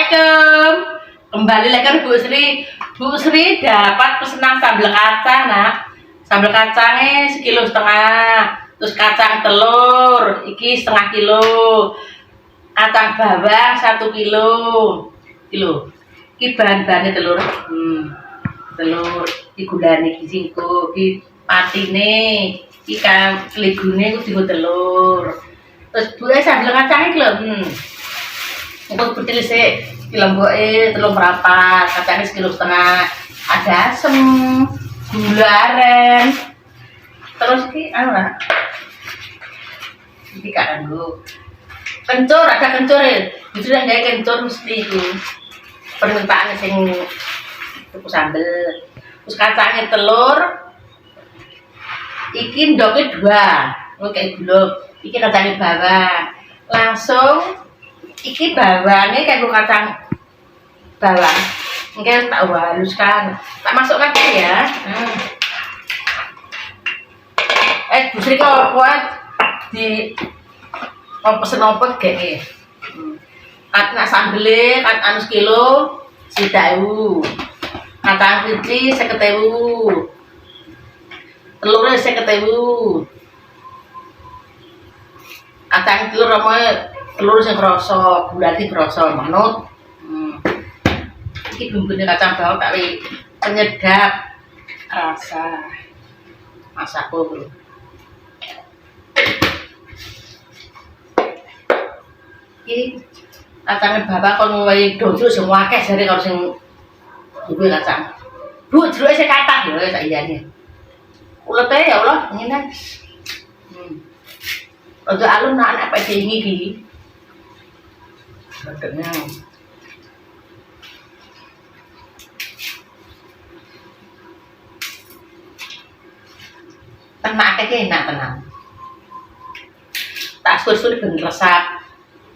Assalamualaikum. Kembali lagi kan Bu Sri. Bu Sri dapat pesanan sambal kacang, nak. Sambal kacangnya 1,5 kilo. Terus kacang telur, iki 1/2 kilo. Kacang bawang 1 kilo. Iki bahan-bahannya telur. Telur, iki gulane, iki singko, iki patine, iki kan legune ku telur. Terus Bu sambal kacangnya iki lho. Untuk putih sih, dilomboke telur merapat, kacangnya 1,5 kilo. Ada asem, gula aren, terus ki lah. Iki kan dulu. Kencur, ada kencur ya. Justru yang kayak kencur mesti itu. Permintaan sing tuku sambel. Terus kacangnya telur. Iki ndoknya 2. Kayak gula. Iki kacangnya bawang. Langsung iki bawangnya kayak kacang bawang. Mungkin tak haluskan, tak masukkan ya. Bu Sri kok buat di pesen apa kayak nak sambelnya kan anu 1 kilo 1.000, kacang kicih 50.000, telurnya 50.000, kacang telur ramai telur sing kroso, gulane kroso manut. Iki bumbune kacang bawang tapi penyedap rasa masakku. Iki kacang bawang kon wae dojo semua akeh jare karo sing duwe kacang. Bu, jeruke sing kathah lho sak iyane. Ulete ya Allah, ngene. Ojo alun nak apa dingi iki. Bentuknya tenang aja enak tenang. Tak susul ben resap.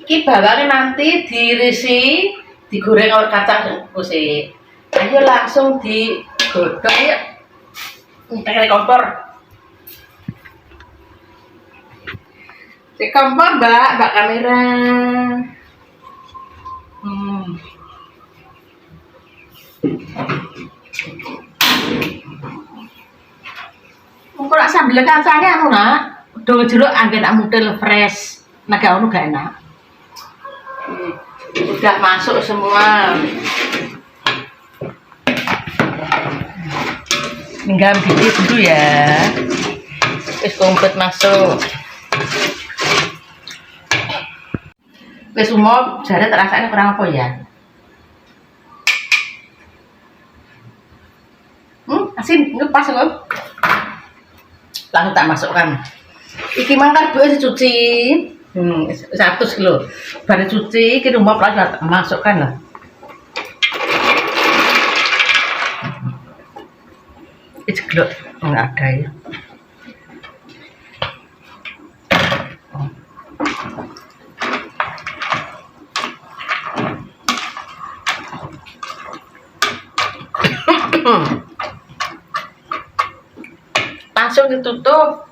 Iki bawangnya nanti diirisi, digoreng oleh kacang kusik. Ayo langsung digodok ya. Pakai kompor. Di kompor mbak kamera. Mungkin nak sambel kacangnya anu nak, udah jeruk angin nak model fresh, naga anu gak enak. Udah masuk semua. Tinggal biji dulu ya. Wis komplit masuk. Wis umum jare terasane kurang apa ya? Asin ngepas kok. Langsung tak masukkan. Iki mangkar bu dicuci. 1 kilo. Baru cuci, iki umum langsung masukkan lah. Iki glok enggak ada ya. Langsung ditutup.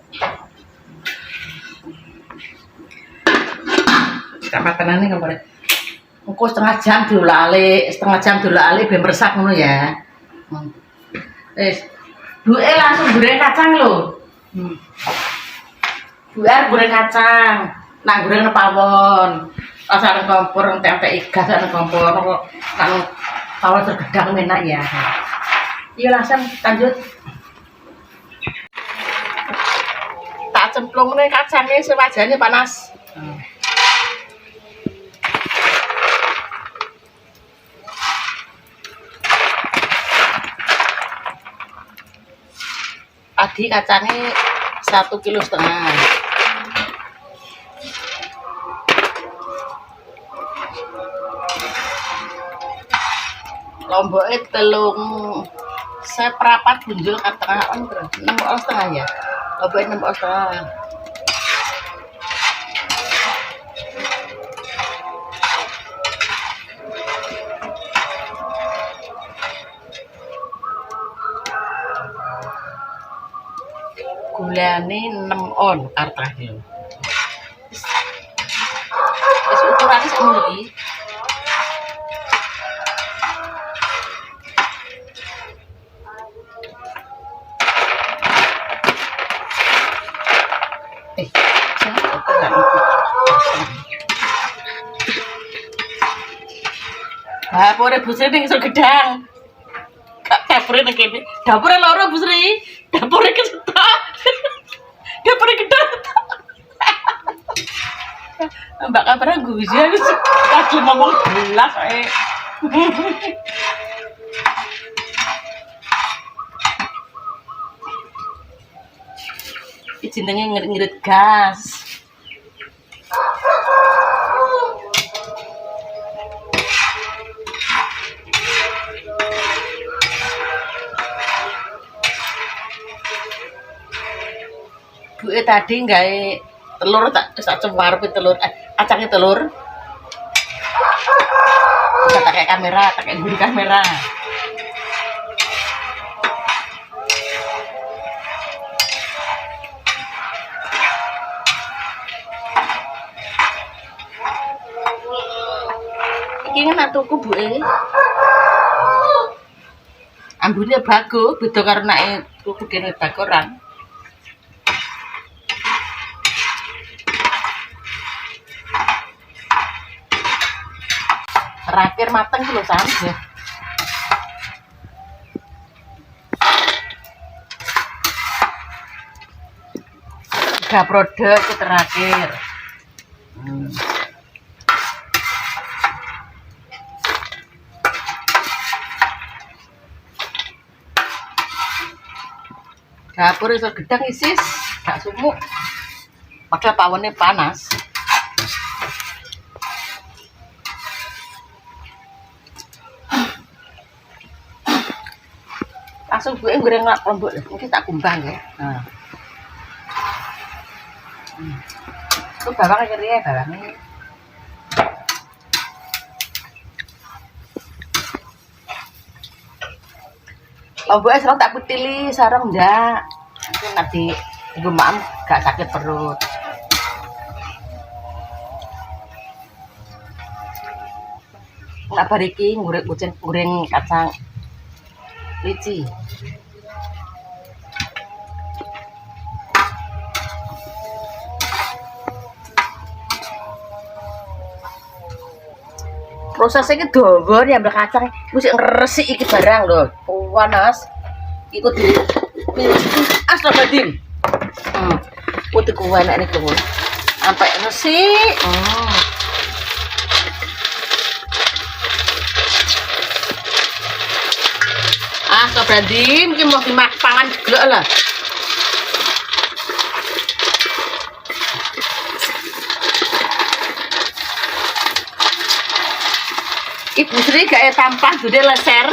Kapatanane kemarin. Engko setengah jam dilali ben meresap ngono ya. Wis. Duke langsung goreng kacang lho. Buar goreng kacang. Nak goreng nang pawon. Rasane kompor entek-entek gas nang kompor kok nang pawon tergedang enak ya. Iya langsung lanjut. Tak cemplung nih kacangnya sewajarnya panas. Tadi kacangnya 1,5 kilo. Lomboknya telung seperapat bunjul ke tengah on 6,5 ya. Lomboknya 6,5. Gulane 6 on artane. Wis ukurane sakmono iki. Dapure Bu Sri ning isor gedang. Gak dapure nang kene. Dapure loro Bu Sri. Dapure kesetok. Dapure gedang. Mbak kamera guyu aku lagi ngomong gelas ae. Iki jenenge ngirit-ngirit gas. Buke tadi gawe telur tak cemar telur acangnya telur. Bisa pakai kamera, pakai guru kamera. Iki kan atuku buke. Ambune bagus, beda karo nek tuku dene bakoran. Terakhir mateng lho sampe. Tiga produk itu terakhir. Dapur iso gedang isis, gak sumuk. Padahal pawone panas. Langsung gue goreng lombok, mungkin tak kumbang ya. Nah. Itu bawang kiri ya, bawangnya. Lomboknya serang tak putili, sarang enggak. Nanti gue maam gak sakit perut. Nggak bariki goreng kacang lici. Prosesnya iki dawa ya mbak kacang mesti ngresik iki barang lho. Panas. Iku di astagfirullahaladzim. Putih kuwi enak niku. Sampai resik. Astagfirullahaladzim, iki mau dimakan glek lah. Ibu Sri gak tampah gede leser.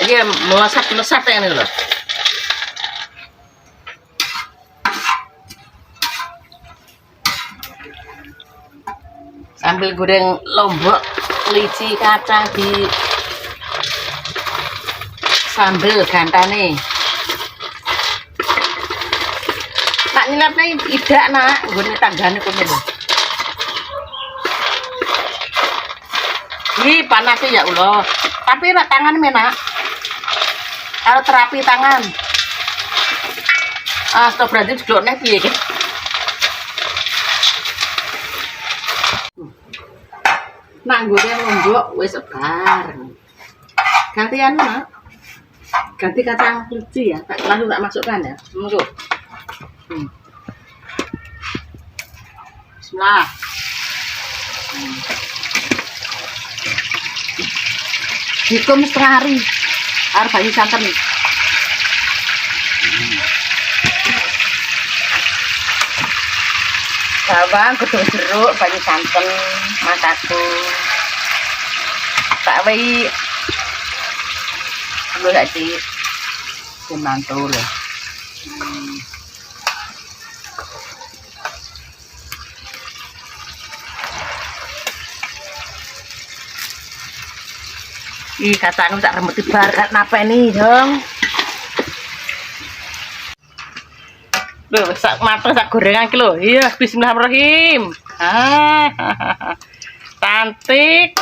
Iki melesat-melesat ya ini loh. Sambil goreng lombok, lici, kacang di sambel gantane. Tak nyelapnya tidak nak, gue tanggane kuwi lho. Ih panasnya ya Allah. Tapi nak tangan menak. Kalau terapi tangan. Astagfirullahaladzim sedokne piye iki? Nak goreng lombok wis sebar. Gantian nak. Ganti kacang lucu ya, langsung tak masukkan ya. Masuk. Bismillah. Dikum setengah hari. Harus banyak santan. Bawang, godong jeruk, banyak santan, mataku. Tak wei. Lu gak sih? Mantul loh. Ih, kacang tak remeti bar, kenapa ini dong? Loh, sak mateng sak gorengan iki lho. Iya, bismillahirrahmanirrahim. Cantik.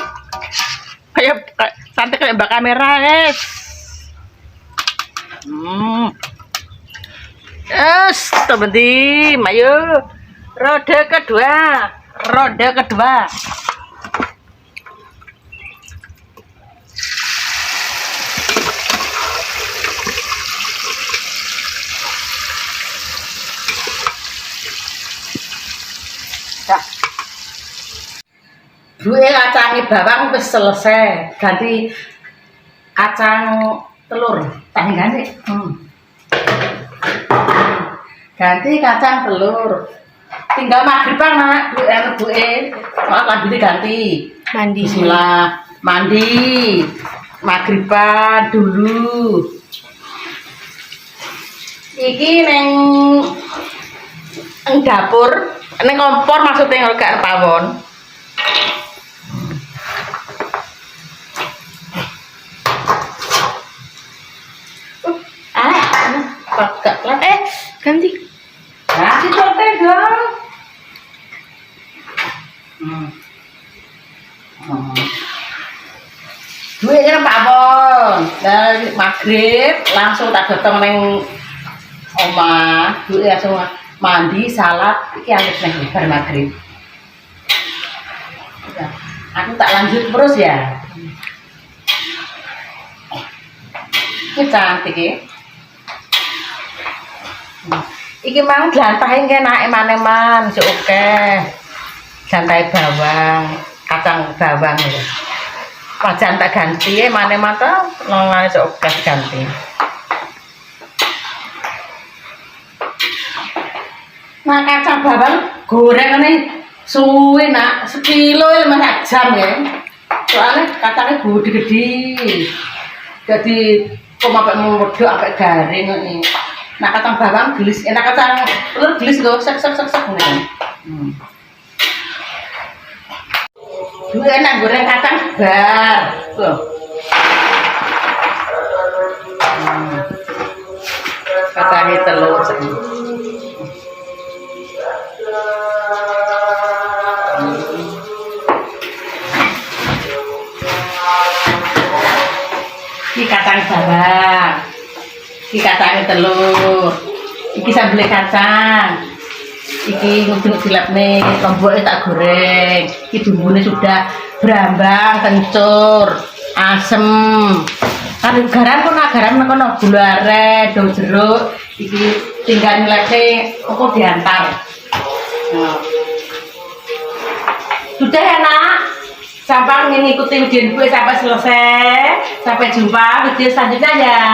Cantik kayak mbak kamera, guys. Yes, teman-teman, ayo. Roda kedua. Duwe kacange bawang wis selesai. Ganti kacang telur. Tak ganti. Ganti kacang telur. Tinggal maghriban nak buke. Soal lambine ganti. Mandi. Bismillah. Mandi. Maghriban dulu. Iki neng dapur, neng kompor maksudnya gak pawon. Gak pelan. Ganti. Nah, dicotek dong. Duwe kan pawon. Dari maghrib langsung tak gotong neng omah. Duwe langsung mandi, salat, iki anget neng bar maghrib. Aku tak lanjut terus ya. Ini cantik ya. Iki mang dilantahin kena eman-eman, oke. Jantai bawang, kacang bawang ya. Wajan tak ganti eman-eman tuh, nongane oke ganti. Nah kacang bawang goreng nih suwe nak sekilo ya mas jam ya. Soalnya kacangnya gede-gede. Jadi kok sampai memodok sampai garing nih. Nah kacang bawang gelis, enak kacang telur gelis loh, sek nih. Dulu enak goreng kacang segar, tuh. Kacangnya telur segi. Ini kacang bawang. Iki kacangnya telur, iki sambel kacang, iki ngudung dilapne, lomboknya tak goreng, iki bumbunya sudah berambang, kencur, asem, kan garam kono gula aren, daun jeruk, iki tinggal nyelekne, kok diantar. Sudah ya nak, sampai mengikuti video gue sampai selesai, sampai jumpa video selanjutnya ya.